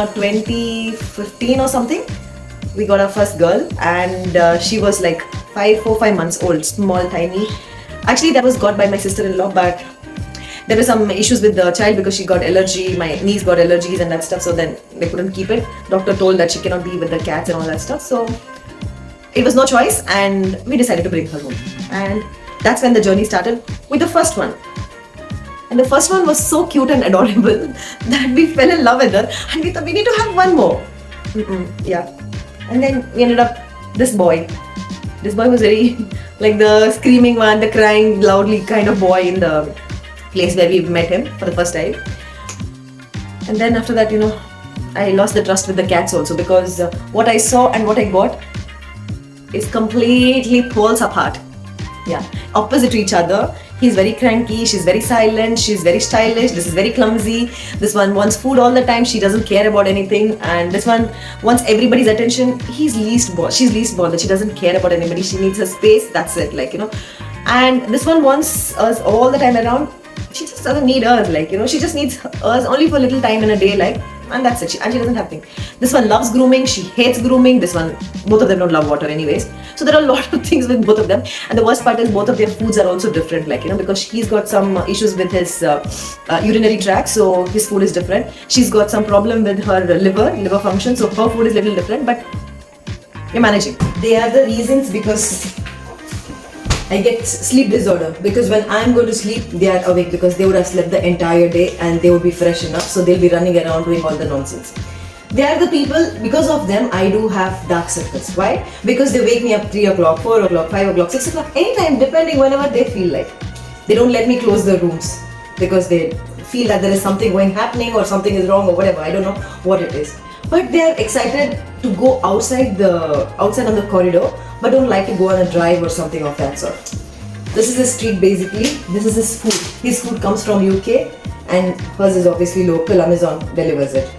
2015 or something. We got our first girl, and she was like 5 months old, small, tiny. Actually, that was got by my sister-in-law, but there were some issues with the child because she got allergy. My niece got allergies and that stuff, so then they couldn't keep it. Doctor told that she cannot be with the cats and all that stuff. So it was no choice, and we decided to bring her home. And that's when the journey started with the first one. And the first one was so cute and adorable that we fell in love with her, and we thought we need to have one more. Yeah. And then we ended up this boy. This boy was very like the screaming one, the crying loudly kind of boy in the place where we met him for the first time. And then after that, I lost the trust with the cats also, because what I saw and what I got is completely poles apart. Yeah, opposite to each other. He's very cranky, she's very silent, she's very stylish, this is very clumsy. This one wants food all the time, she doesn't care about anything. And this one wants everybody's attention. She's least bothered, she doesn't care about anybody, she needs her space, that's it, And this one wants us all the time around. She just doesn't need us, she just needs us only for a little time in a day, and that's it. And she doesn't have things. This one loves grooming, she hates grooming. This one, both of them don't love water anyways. So there are a lot of things with both of them. And the worst part is both of their foods are also different, because he's got some issues with his urinary tract, so his food is different. She's got some problem with her liver function, so her food is a little different, but we're managing. They are the reasons because I get sleep disorder, because when I'm going to sleep, they are awake because they would have slept the entire day and they would be fresh enough, so they'll be running around doing all the nonsense. They are the people, because of them, I do have dark circles. Why? Because they wake me up 3 o'clock, 4 o'clock, 5 o'clock, 6 o'clock, anytime, depending whenever they feel like. They don't let me close the rooms because they feel that there is something happening or something is wrong or whatever. I don't know what it is. But they are excited to go outside on the corridor, but don't like to go on a drive or something of that sort. This is his street basically. This is his food. His food comes from UK and hers is obviously local. Amazon delivers it.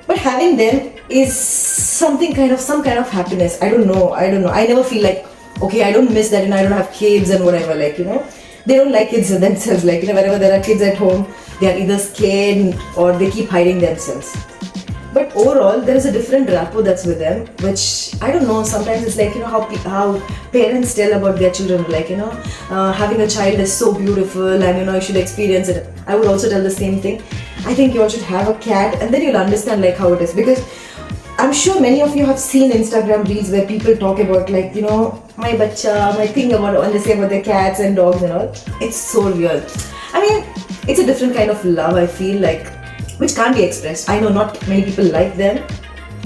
But having them is some kind of happiness. I don't know. I never feel like, okay, I don't miss that and I don't have kids and whatever, They don't like kids themselves, whenever there are kids at home, they are either scared or they keep hiding themselves. But overall, there is a different rapport that's with them, which I don't know. Sometimes it's how parents tell about their children, having a child is so beautiful and you should experience it. I would also tell the same thing. I think you all should have a cat and then you'll understand how it is, because I'm sure many of you have seen Instagram reels where people talk about my bacha, my thing about when they say about their cats and dogs and all. It's so real. I mean, it's a different kind of love, I feel which can't be expressed. I know not many people like them,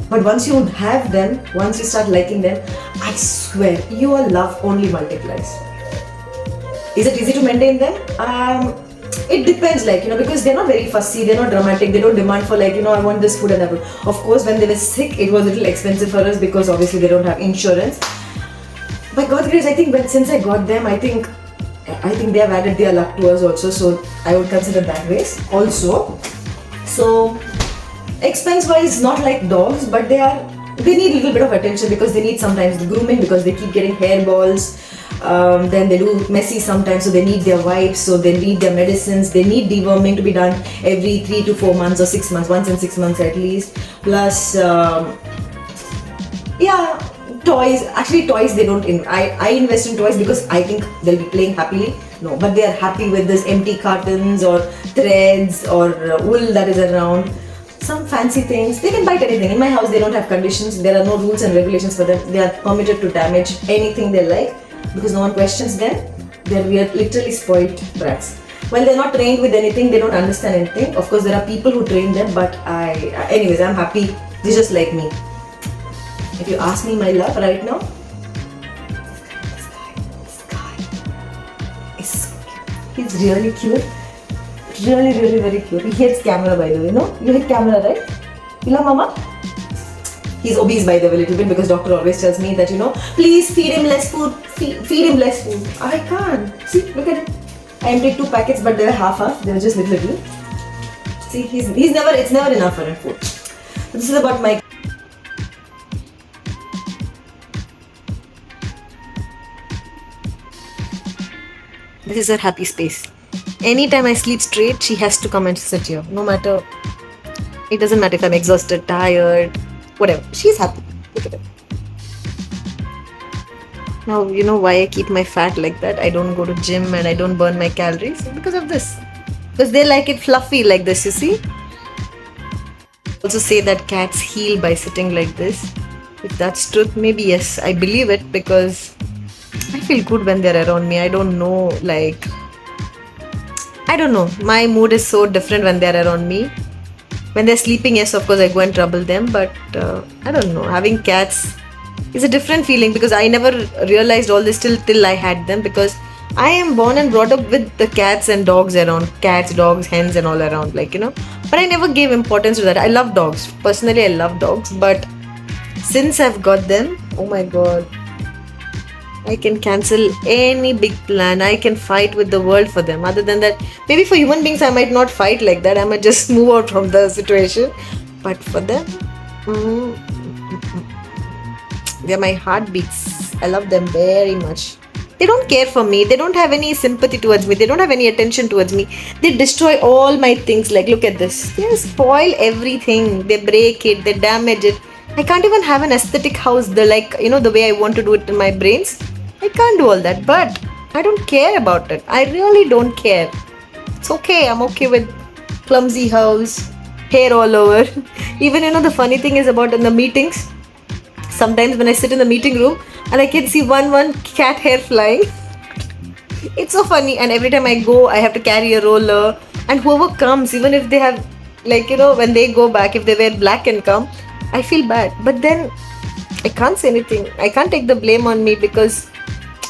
but once you have them, once you start liking them, I swear your love only multiplies. Is it easy to maintain them? It depends, because they're not very fussy, they're not dramatic, they don't demand for I want this food and that food. Of course, when they were sick, it was a little expensive for us because obviously they don't have insurance. By God's grace, I think since I got them, I think they have added their luck to us also, so I would consider that ways also. So, expense-wise, not like dogs, but they need a little bit of attention because they need sometimes the grooming because they keep getting hairballs. Then they do messy sometimes, so they need their wipes, so they need their medicines. They need deworming to be done every 3 to 4 months or 6 months, once in 6 months at least. Plus, toys. Actually, toys they don't. I invest in toys because I think they'll be playing happily. No, but they are happy with this empty cartons or threads or wool that is around. Some fancy things. They can bite anything. In my house, they don't have conditions. There are no rules and regulations for them. They are permitted to damage anything they like because no one questions them. We are literally spoiled brats. Well, they're not trained with anything. They don't understand anything. Of course, there are people who train them, but anyways, I'm happy. They're just like me. If you ask me my love right now, this guy is so cute. He's really cute. Really, really, very cute. He hates camera, by the way, no? You hate camera, right? You love mama? He's obese, by the way, a little bit because doctor always tells me that, please feed him less food. Feed him less food. I can't. See, look at it. I emptied 2 packets, but they're half. They're just little. See, it's never enough for him food. This is about my. This is her happy space. Anytime I sleep straight, she has to come and sit here. No matter It doesn't matter if I'm exhausted, tired, whatever. She's happy. Look at it. Now, you know why I keep my fat like that? I don't go to gym and I don't burn my calories because of this. Because they like it fluffy like this, you see? Also say that cats heal by sitting like this. If that's truth, maybe yes, I believe it because I feel good when they're around me. I don't know, like, I don't know. My mood is so different when they're around me. When they're sleeping, yes, of course, I go and trouble them. But I don't know. Having cats is a different feeling because I never realized all this till I had them because I am born and brought up with the cats and dogs around. Cats, dogs, hens and all around, like, you know. But I never gave importance to that. I love dogs. Personally, I love dogs. But since I've got them, oh my god, I can cancel any big plan. I can fight with the world for them. Other than that, maybe for human beings, I might not fight like that. I might just move out from the situation. But for them, they're my heartbeats. I love them very much. They don't care for me. They don't have any sympathy towards me. They don't have any attention towards me. They destroy all my things. Like, look at this. They spoil everything. They break it. They damage it. I can't even have an aesthetic house, the like, you know, the way I want to do it in my brains. I can't do all that, but I don't care about it. I really don't care. It's okay. I'm okay with clumsy house, hair all over. Even, you know, the funny thing is about in the meetings, sometimes when I sit in the meeting room and I can see one cat hair flying. It's so funny. And every time I go, I have to carry a roller. And whoever comes, even if they have, like, you know, when they go back, if they wear black and come, I feel bad. But then I can't say anything. I can't take the blame on me because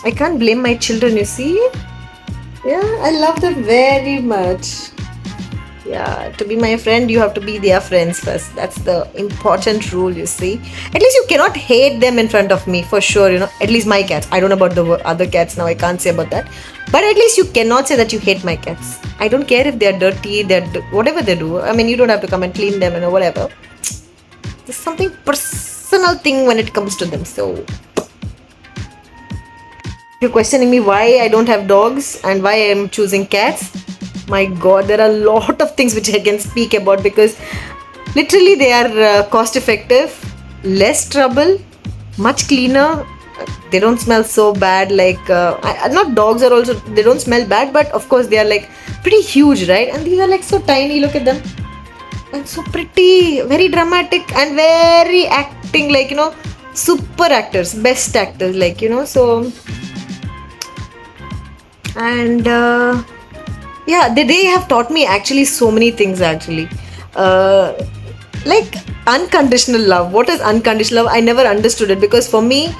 I can't blame my children, you see. Yeah, I love them very much. Yeah, to be my friend, you have to be their friends first. That's the important rule, you see. At least you cannot hate them in front of me, for sure, you know. At least my cats. I don't know about the other cats now. I can't say about that. But at least you cannot say that you hate my cats. I don't care if they're dirty, whatever they do. I mean, you don't have to come and clean them and whatever. There's something personal thing when it comes to them. So you're questioning me why I don't have dogs and why I'm choosing cats. My god, there are a lot of things which I can speak about because literally they are cost effective, less trouble, much cleaner. They don't smell so bad like not dogs are also, they don't smell bad, but of course they are like pretty huge, right? And these are like so tiny, look at them. And so pretty, very dramatic and very acting, like, you know, super actors, best actors, like, you know. So and yeah, they have taught me actually so many things actually. Like unconditional love. What is unconditional love? I never understood it because for me,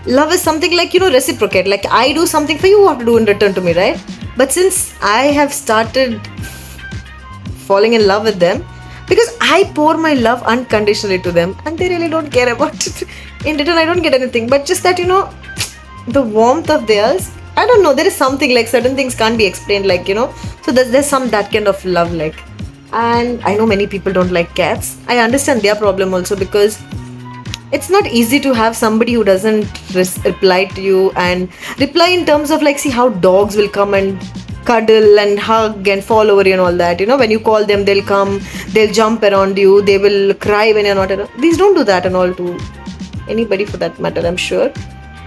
love is something like, you know, reciprocate. Like I do something for you, you have to do in return to me, right? But since I have started falling in love with them, because I pour my love unconditionally to them and they really don't care about it. In return, I don't get anything. But just that, you know, the warmth of theirs, I don't know, there is something like certain things can't be explained, like, you know. So there's some that kind of love, like. And I know many people don't like cats. I understand their problem also because it's not easy to have somebody who doesn't reply to you and reply in terms of like, see how dogs will come and cuddle and hug and fall over you and all that, you know. When you call them, they'll come, they'll jump around you, they will cry when you're not around. These don't do that and all to anybody for that matter, I'm sure.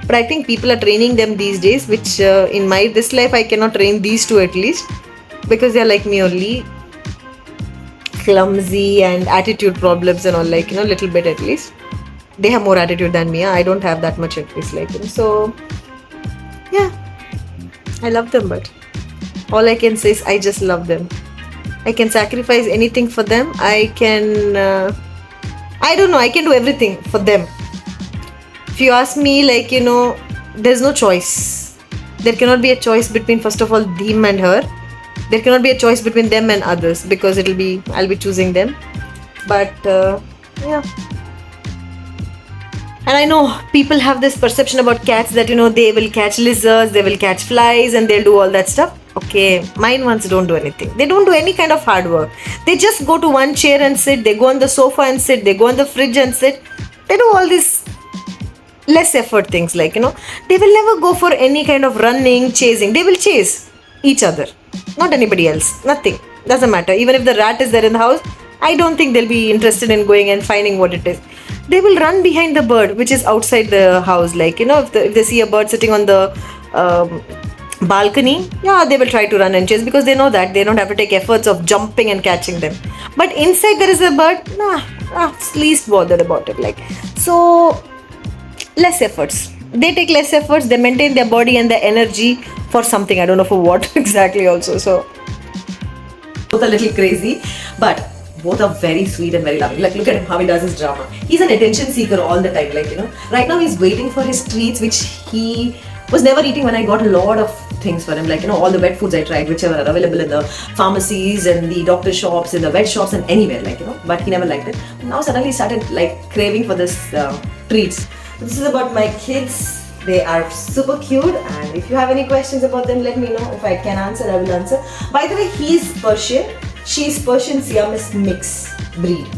But I think people are training them these days, which in this life I cannot train these two at least because they're like me only, clumsy and attitude problems and all, like, you know, little bit at least. They have more attitude than me. I don't have that much at least, like, you know. So yeah, I love them, but all I can say is I just love them. I can sacrifice anything for them. I can I don't know, I can do everything for them. If you ask me, like, you know, there's no choice. There cannot be a choice between, first of all, him and her. There cannot be a choice between them and others because I'll be choosing them. But yeah. And I know people have this perception about cats that, you know, they will catch lizards, they will catch flies and they'll do all that stuff. Okay, mine ones don't do anything. They don't do any kind of hard work. They just go to one chair and sit. They go on the sofa and sit. They go on the fridge and sit. They do all these less effort things, like, you know. They will never go for any kind of running, chasing. They will chase each other, not anybody else. Nothing. Doesn't matter. Even if the rat is there in the house, I don't think they'll be interested in going and finding what it is. They will run behind the bird, which is outside the house. Like, if they see a bird sitting on the balcony, yeah, they will try to run and chase, because they know that they don't have to take efforts of jumping and catching them. But inside there is a bird, it's least bothered about it. Like, so less efforts. They take less efforts. They maintain their body and their energy for something. I don't know for what exactly also. So both a little crazy, but both are very sweet and very loving. Like, look at him, how he does his drama. He's an attention seeker all the time. Like, right now he's waiting for his treats, which he was never eating when I got a lot of things for him. Like, all the wet foods I tried, whichever are available in the pharmacies and the doctor shops, in the vet shops and anywhere, like, but he never liked it. Now suddenly he started like craving for this treats. This is about my kids. They are super cute, and if you have any questions about them, let me know. If I can answer, I will answer. By the way, he's Persian. She's Persian Siamese mix breed.